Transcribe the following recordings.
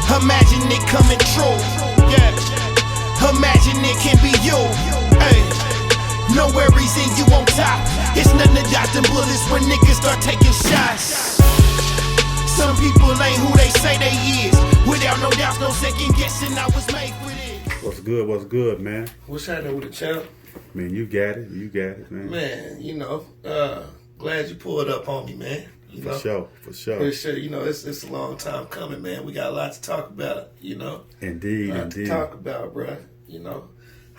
Imagine it coming true. Yeah. Imagine it can be you. Hey. No worries and you on top. It's nothing to dodge them bullets when niggas start taking shots. Some people ain't who they say they is. Without no doubts, no second guessing, I was made for this. What's good, man? What's happening with the champ? Man, you got it, man. Man, glad you pulled up on me, man. For sure. For sure. It's a long time coming, man. We got a lot to talk about, Indeed, a lot to talk about, bruh.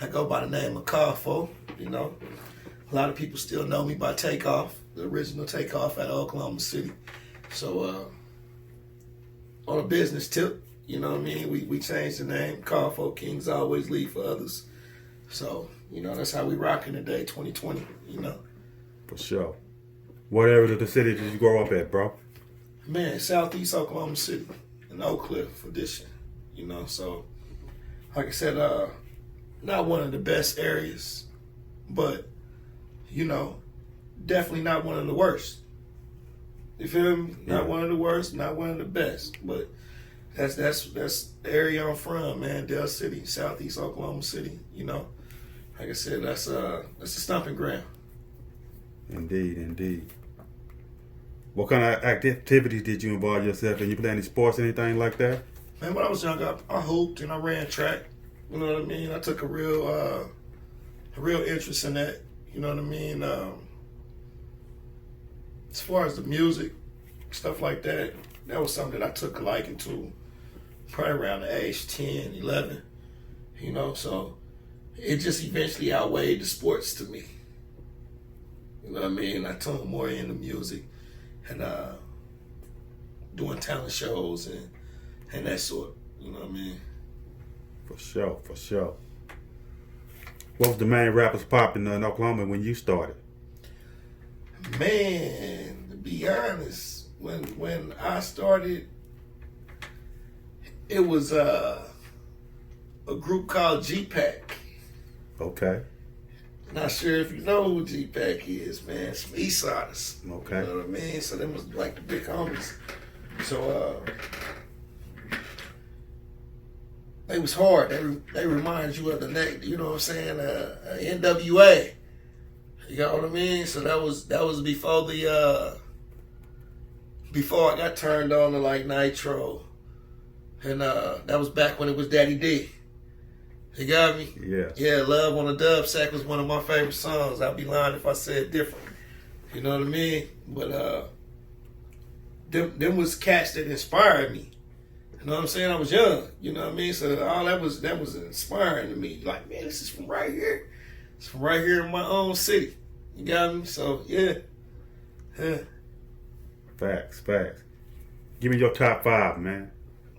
I go by the name of Kalfo, A lot of people still know me by Takeoff, the original Takeoff out of Oklahoma City. So, on a business tip, we changed the name. Kalfo Kings always lead for others. So, that's how we rocking today, 2020, For sure. What area of the city did you grow up at, bro? Man, Southeast Oklahoma City, in Oak Cliff edition, So, like I said, not one of the best areas, but, definitely not one of the worst. You feel me? Yeah. Not one of the worst, not one of the best, but that's the area I'm from, man. Dell City, Southeast Oklahoma City. Like I said, that's a stomping ground. Indeed. What kind of activities did you involve yourself in? You play any sports, anything like that? Man, when I was young, I hooped and I ran track. You know what I mean? I took a real interest in that. You know what I mean? As far as the music, stuff like that, that was something that I took a liking to probably around the age 10, 11, so it just eventually outweighed the sports to me. You know what I mean? I tuned more into music and doing talent shows and that sort, you know what I mean? For sure. What was the main rappers popping in Oklahoma when you started? Man, to be honest, when I started, it was a group called GPAC. Okay. Not sure if you know who GPAC is, man. Some East Siders. Okay. You know what I mean? So them was like the big homies. So they was hard. They remind you of the next, you know what I'm saying? NWA. You got what I mean? So that was before before I got turned on to like Nitro. And that was back when it was Daddy D. You got me? Yeah. Yeah, Love on the Dub Sack was one of my favorite songs. I'd be lying if I said different. You know what I mean? But them was cats that inspired me. You know what I'm saying? I was young. You know what I mean? So all that was inspiring to me. Like, man, this is from right here. It's from right here in my own city. You got me? So yeah. Facts. Give me your top 5, man.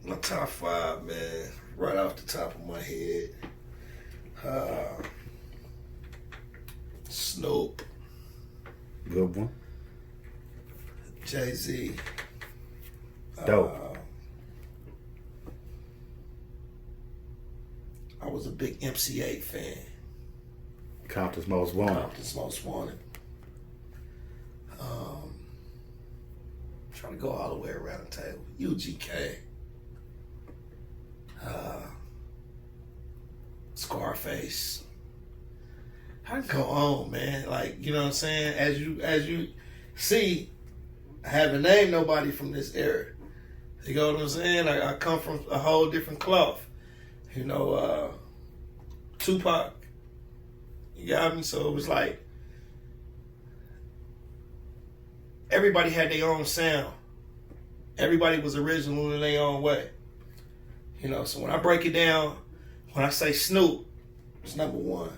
My top 5, man. Right off the top of my head. Snoop. Good one. Jay-Z. Dope. I was a big MC8 fan. Compton's Most Wanted. Compton's Most Wanted. Trying to go all the way around the table. UGK. Scarface. I can go on, man. Like, you know what I'm saying? As you see, I haven't named nobody from this era. You know what I'm saying? I come from a whole different cloth. Tupac. You got me? So it was like everybody had their own sound. Everybody was original in their own way. So when I break it down, when I say Snoop, it's number one.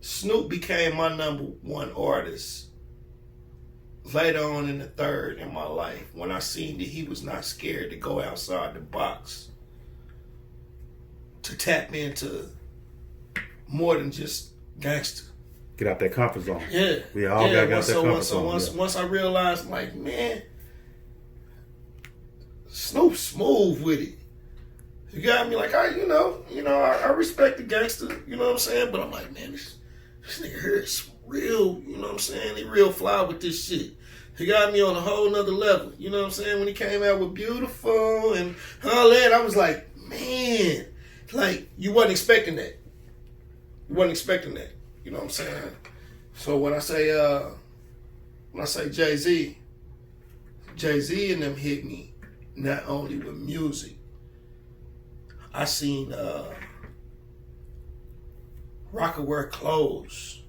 Snoop became my number one artist later on in the third in my life when I seen that he was not scared to go outside the box to tap into more than just gangster. Get out that comfort zone. Yeah. We all got that comfort zone. Once I realized, like, man, Snoop smooth with it. You got me? Like, I respect the gangster, you know what I'm saying? But I'm like, man, this nigga here is real, you know what I'm saying? He real fly with this shit. He got me on a whole nother level. You know what I'm saying? When he came out with Beautiful and all that, I was like, man, like, you wasn't expecting that. You wasn't expecting that. You know what I'm saying? So when I say Jay-Z and them hit me not only with music. I seen Rocker wear clothes.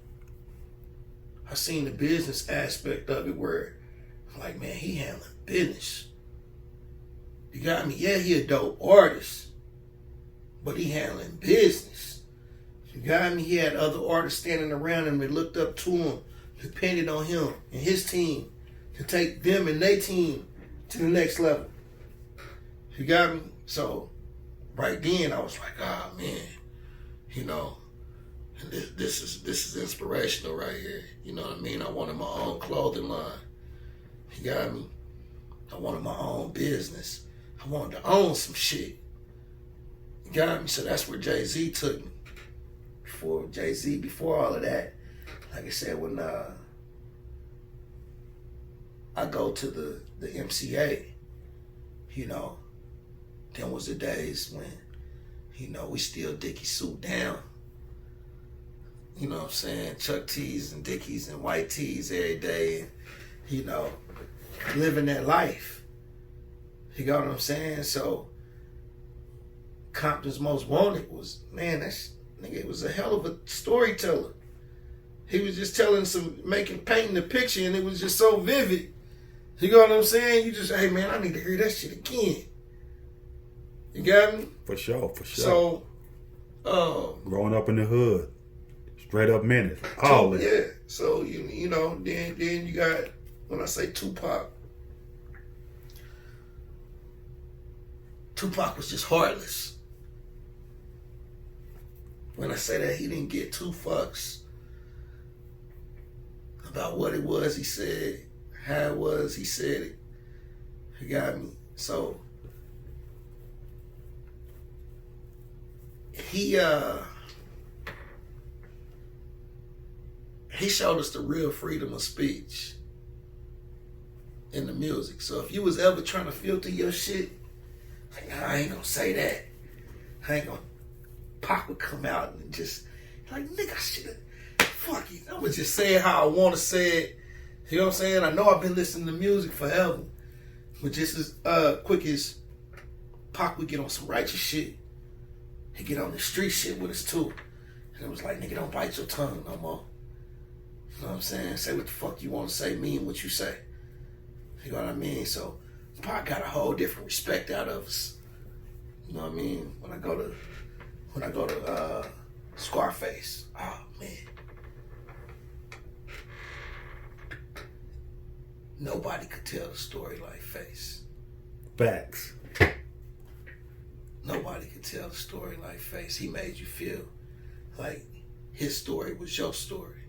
I seen the business aspect of it where I'm like, man, he handling business. You got me? Yeah, he a dope artist, but he handling business. You got me? He had other artists standing around him that looked up to him, depended on him and his team to take them and their team to the next level. You got me? So right then I was like, oh man, you know, this is inspirational right here. You know what I mean? I wanted my own clothing line. You got me? I wanted my own business. I wanted to own some shit. You got me? So that's where Jay-Z took me. Before all of that, like I said, when I go to the MCA, you know, them was the days when, you know, we still Dickie suit down. You know what I'm saying? Chuck T's and Dickies and white tees every day, and, you know, living that life. You got what I'm saying? So Compton's Most Wanted was, man, nigga, it was a hell of a storyteller. He was just painting the picture, and it was just so vivid. You got what I'm saying? You just, hey man, I need to hear that shit again. You got me? For sure, for sure. So, growing up in the hood, straight up menace, all that. Yeah. So you know, then you got, when I say Tupac was just heartless. When I say that, he didn't get two fucks about what it was he said, how it was he said it. You got me? So he showed us the real freedom of speech in the music. So if you was ever trying to filter your shit, like, nah, I ain't gonna say that. I ain't gonna. Pac would come out and just like, nigga, I should've. Fuck it. I'm gonna just say it how I want to say it. You know what I'm saying? I know I've been listening to music forever, but just as quick as Pac would get on some righteous shit, he get on the street shit with us too. And it was like, nigga, don't bite your tongue no more. You know what I'm saying? Say what the fuck you want to say, mean what you say. You know what I mean? So Pac got a whole different respect out of us. You know what I mean? When I go to Scarface, oh man. Nobody could tell the story like Face. Facts. Nobody could tell the story like Face. He made you feel like his story was your story.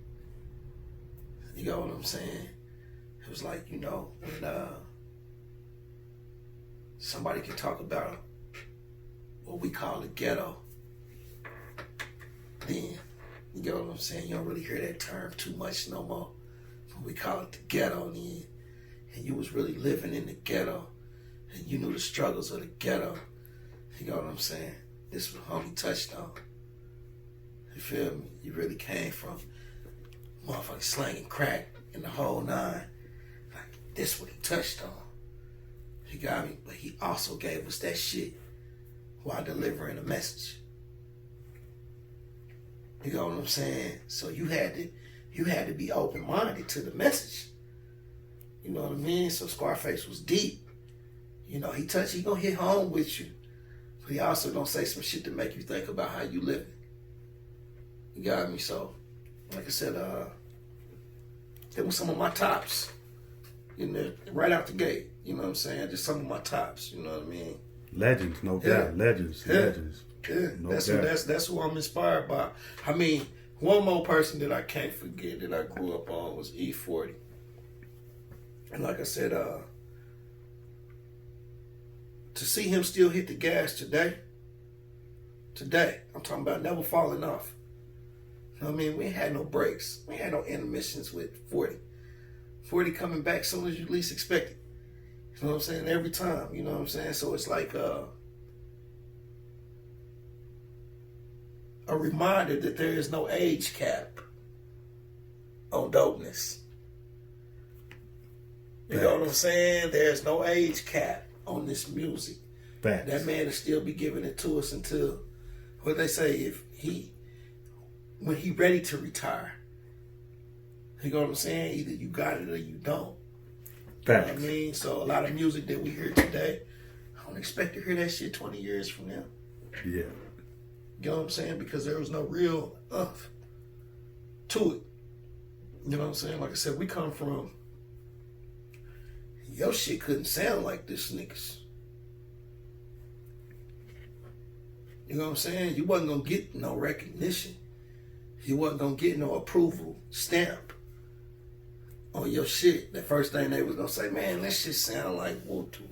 You know what I'm saying? It was like, you know, when somebody can talk about what we call the ghetto, then, you know what I'm saying? You don't really hear that term too much no more. We call it the ghetto then. And you was really living in the ghetto, and you knew the struggles of the ghetto. You know what I'm saying? This was homie touched on. You feel me? You really came from motherfucking slanging crack in the whole nine. Like, this what he touched on. You got me? But he also gave us that shit while delivering a message. You know what I'm saying? So you had to be open-minded to the message. You know what I mean? So Scarface was deep. You know, he gonna hit home with you. But he also gonna say some shit to make you think about how you living. You got me? So, like I said, it was some of my tops. You know, right out the gate. You know what I'm saying? Just some of my tops. You know what I mean? Legends, no doubt. Legends. Yeah, no that's who I'm inspired by. I mean, one more person that I can't forget that I grew up on was E40. And like I said, to see him still hit the gas today, I'm talking about never falling off. You know what I mean? We ain't had no breaks. We ain't had no intermissions with 40. 40 coming back as soon as you least expect it. You know what I'm saying? Every time, you know what I'm saying? So it's like a reminder that there is no age cap on dopeness. You know what I'm saying? There's no age cap on this music. Facts. That man will still be giving it to us until, what they say, when he ready to retire. You know what I'm saying? Either you got it or you don't. Facts. You know what I mean? So a lot of music that we hear today, I don't expect to hear that shit 20 years from now. Yeah. You know what I'm saying? Because there was no real to it. You know what I'm saying? Like I said, we come from, your shit couldn't sound like this niggas. You know what I'm saying? You wasn't gonna get no recognition. You wasn't gonna get no approval stamp on your shit. The first thing they was gonna say, man, that shit sound like Wutu.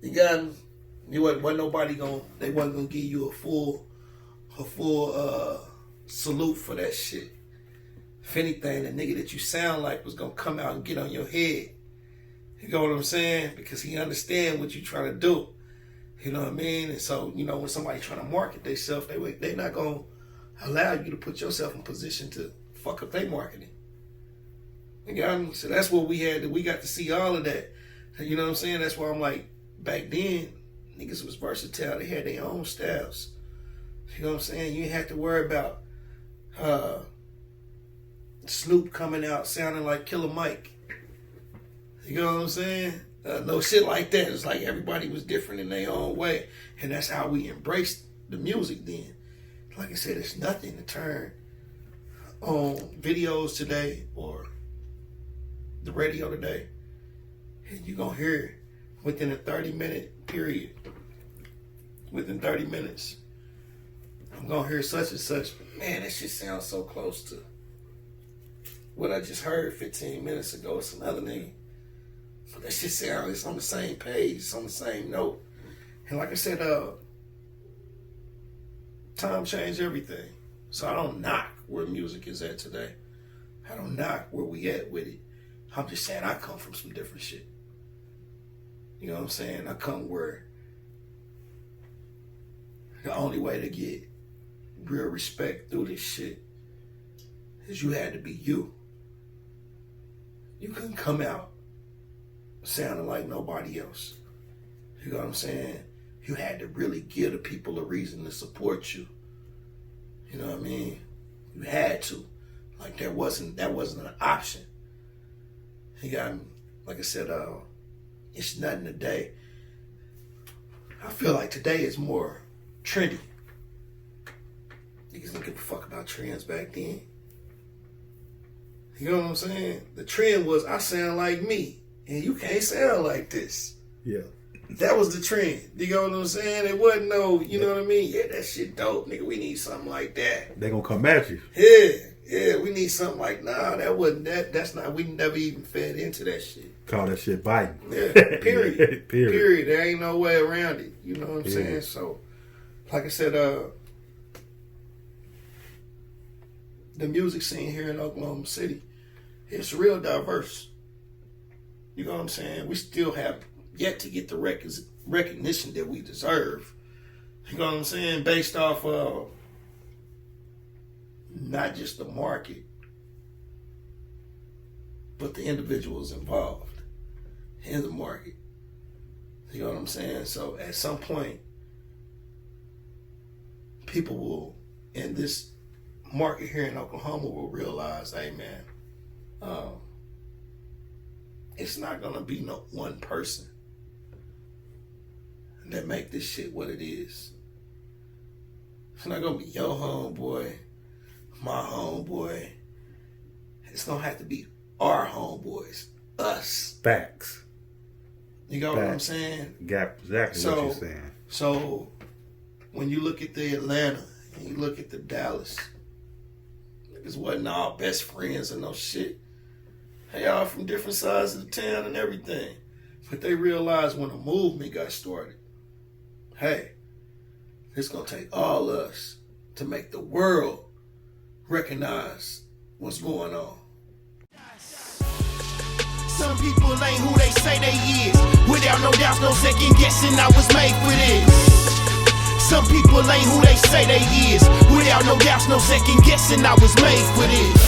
You got me? Wasn't nobody they wasn't gonna give you a full salute for that shit. If anything, the nigga that you sound like was gonna come out and get on your head. You know what I'm saying? Because he understand what you trying to do. You know what I mean? And so, you know, when somebody trying to market themselves, they not gonna allow you to put yourself in position to fuck up their marketing. You got me? So that's what we had. We got to see all of that. You know what I'm saying? That's why I'm like, back then, niggas was versatile. They had their own styles. You know what I'm saying? You didn't have to worry about Snoop coming out sounding like Killer Mike. You know what I'm saying? No shit like that. It's like everybody was different in their own way. And that's how we embraced the music then. Like I said, there's nothing to turn on videos today or the radio today. And you're going to hear it within a 30-minute period. Within 30 minutes. I'm going to hear such and such. Man, that shit sounds so close to what I just heard 15 minutes ago. It's another nigga. But that shit sounds, it's on the same page. It's on the same note. And like I said, time changed everything. So I don't knock where music is at today. I don't knock where we at with it. I'm just saying I come from some different shit. You know what I'm saying? I come where the only way to get real respect through this shit is you had to be you. You couldn't come out sounding like nobody else. You know what I'm saying? You had to really give the people a reason to support you. You know what I mean? You had to. Like that wasn't an option. You got me? Like I said, it's nothing today. I feel like today is more trendy. Niggas didn't give a fuck about trends back then. You know what I'm saying? The trend was I sound like me. And you can't sound like this. Yeah. That was the trend. You know what I'm saying? It wasn't no, you know what I mean? Yeah, that shit dope, nigga. We need something like that. They gonna come at you. Yeah, we need something like, nah, that wasn't that. That's not, we never even fed into that shit. Call that shit biting. Yeah, period. Period. There ain't no way around it. You know what I'm saying? So, like I said, the music scene here in Oklahoma City, it's real diverse. You know what I'm saying? We still have yet to get the recognition that we deserve. You know what I'm saying? Based off of not just the market, but the individuals involved in the market. You know what I'm saying? So at some point, people will, in this market here in Oklahoma, will realize, hey man, it's not gonna be no one person that make this shit what it is. It's not gonna be your homeboy, my homeboy. It's gonna have to be our homeboys, us. Facts. You know what I'm saying? Got exactly what you're saying. So when you look at the Atlanta and you look at the Dallas, niggas wasn't all best friends and no shit. They all from different sides of the town and everything. But they realized when a movement got started, hey, it's going to take all us to make the world recognize what's going on. Some people ain't who they say they is. Without no doubts, no second guessing, I was made for this. Some people ain't who they say they is. Without no doubts, no second guessing, I was made for this.